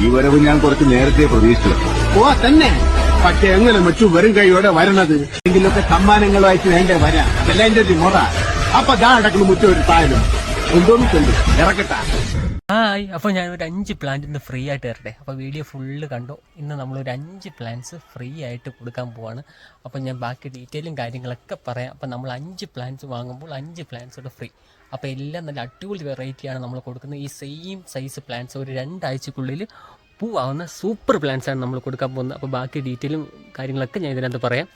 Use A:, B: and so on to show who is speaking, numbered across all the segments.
A: ഈ വരവ് ഞാൻ കുറച്ച് നേരത്തെ പ്രതീക്ഷിച്ചു.
B: ഓ തന്നെ. പക്ഷെ എങ്ങനെ മറ്റു വെറും കൈയോടെ വരണത്? എന്തെങ്കിലുമൊക്കെ സമ്മാനങ്ങളുമായിട്ട് വേണ്ടേ വരാം. അതല്ല എന്റെ ഒരു മുറ. അപ്പൊ ദാ അടക്കണം മുറ്റ ഒരു തായാലും എന്തോന്നിട്ടുണ്ട് ഇറക്കട്ടാ.
C: ഹായ്, അപ്പോൾ ഞാനൊരു 5 പ്ലാന്റ് ഇന്ന് ഫ്രീ ആയിട്ട് തരട്ടെ. അപ്പോൾ വീഡിയോ ഫുള്ള് കണ്ടോ. ഇന്ന് നമ്മളൊരു 5 പ്ലാന്റ്സ് ഫ്രീ ആയിട്ട് കൊടുക്കാൻ പോവാണ്. അപ്പോൾ ഞാൻ ബാക്കി ഡീറ്റെയിലും കാര്യങ്ങളൊക്കെ പറയാം. അപ്പോൾ നമ്മൾ 5 പ്ലാന്റ്സ് വാങ്ങുമ്പോൾ 5 പ്ലാന്റ്സോടെ ഫ്രീ. അപ്പോൾ എല്ലാം നല്ല അടിപൊളി വെറൈറ്റിയാണ് നമ്മൾ കൊടുക്കുന്നത്. ഈ സെയിം സൈസ് പ്ലാന്റ്സ് ഒരു 2 ആഴ്ചക്കുള്ളിൽ പൂവാകുന്ന സൂപ്പർ പ്ലാന്റ്സാണ് നമ്മൾ കൊടുക്കാൻ പോകുന്നത്. അപ്പോൾ ബാക്കി ഡീറ്റെയിലും കാര്യങ്ങളൊക്കെ ഞാൻ ഇതിനകത്ത് പറയാം.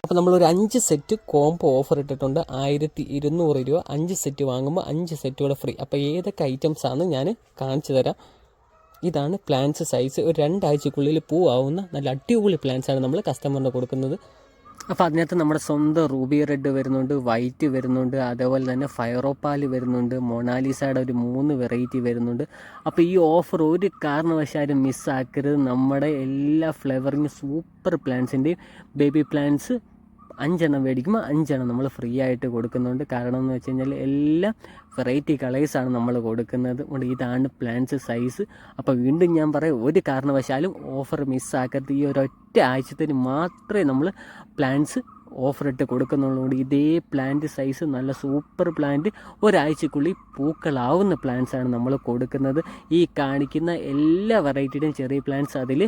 C: അപ്പോൾ നമ്മളൊരു 5 സെറ്റ് കോംബോ ഓഫർ ഇട്ടിട്ടുണ്ട്. 1200 രൂപ 5 സെറ്റ് വാങ്ങുമ്പോൾ 5 സെറ്റുകൂടെ ഫ്രീ. അപ്പോൾ ഏതൊക്കെ ഐറ്റംസ് ആണ് ഞാൻ കാണിച്ചു തരാം. ഇതാണ് പ്ലാന്റ്സ് സൈസ്. ഒരു 2 ആഴ്ചക്കുള്ളിൽ പൂവാകുന്ന നല്ല അടിപൊളി പ്ലാന്റ്സാണ് നമ്മൾ കസ്റ്റമറിന് കൊടുക്കുന്നത്. അപ്പോൾ അതിനകത്ത് നമ്മുടെ സ്വന്തം റൂബി റെഡ് വരുന്നുണ്ട്, വൈറ്റ് വരുന്നുണ്ട്, അതേപോലെ തന്നെ ഫയറോപ്പാൽ വരുന്നുണ്ട്, മൊണാലിസയുടെ ഒരു 3 വെറൈറ്റി വരുന്നുണ്ട്. അപ്പോൾ ഈ ഓഫർ ഒരു കാരണവശാലും മിസ്സാക്കരുത്. നമ്മുടെ എല്ലാ ഫ്ലേവറിങ് സൂപ്പർ പ്ലാന്റ്സിൻ്റെയും ബേബി പ്ലാന്റ്സ് 5 എണ്ണം മേടിക്കുമ്പോൾ 5 എണ്ണം നമ്മൾ ഫ്രീ ആയിട്ട് കൊടുക്കുന്നുണ്ട്. കാരണം എന്ന് വെച്ച് കഴിഞ്ഞാൽ എല്ലാം വെറൈറ്റി കളേഴ്സാണ് നമ്മൾ കൊടുക്കുന്നത്. ഇതാണ് പ്ലാന്റ്സ് സൈസ്. അപ്പോൾ വീണ്ടും ഞാൻ പറയാം, ഒരു കാരണവശാലും ഓഫർ മിസ്സാക്കരുത്. ഈ ഒരൊറ്റ ആഴ്ചത്തിന് മാത്രമേ നമ്മൾ പ്ലാന്റ്സ് ഓഫർ ഇട്ട് കൊടുക്കുന്നുള്ളൂ. ഇതേ പ്ലാന്റ് സൈസ് നല്ല സൂപ്പർ പ്ലാന്റ് ഒരാഴ്ചക്കുള്ളിൽ പൂക്കളാവുന്ന പ്ലാന്റ്സാണ് നമ്മൾ കൊടുക്കുന്നത്. ഈ കാണിക്കുന്ന എല്ലാ വെറൈറ്റിയുടെയും ചെറിയ പ്ലാന്റ്സ് അതിൽ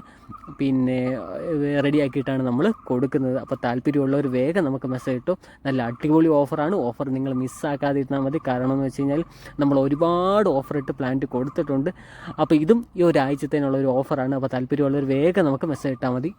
C: റെഡിയാക്കിയിട്ടാണ് നമ്മൾ കൊടുക്കുന്നത്. അപ്പോൾ താല്പര്യമുള്ളവർ വേഗം നമുക്ക് മെസ്സേജ് ഇട്ടോ. നല്ല അടിപൊളി ഓഫറാണ്. ഓഫർ നിങ്ങൾ മിസ്സാക്കാതിരുന്നാൽ മതി. കാരണം എന്ന് വെച്ച് കഴിഞ്ഞാൽ നമ്മൾ ഒരുപാട് ഓഫർ ഇട്ട് പ്ലാന്റ് കൊടുത്തിട്ടുണ്ട്. അപ്പോൾ ഇതും ഈ ഒരാഴ്ചത്തേനുള്ള ഒരു ഓഫറാണ്. അപ്പോൾ താല്പര്യമുള്ളവർ വേഗം നമുക്ക് മെസ്സേജ് ഇട്ടാൽ മതി.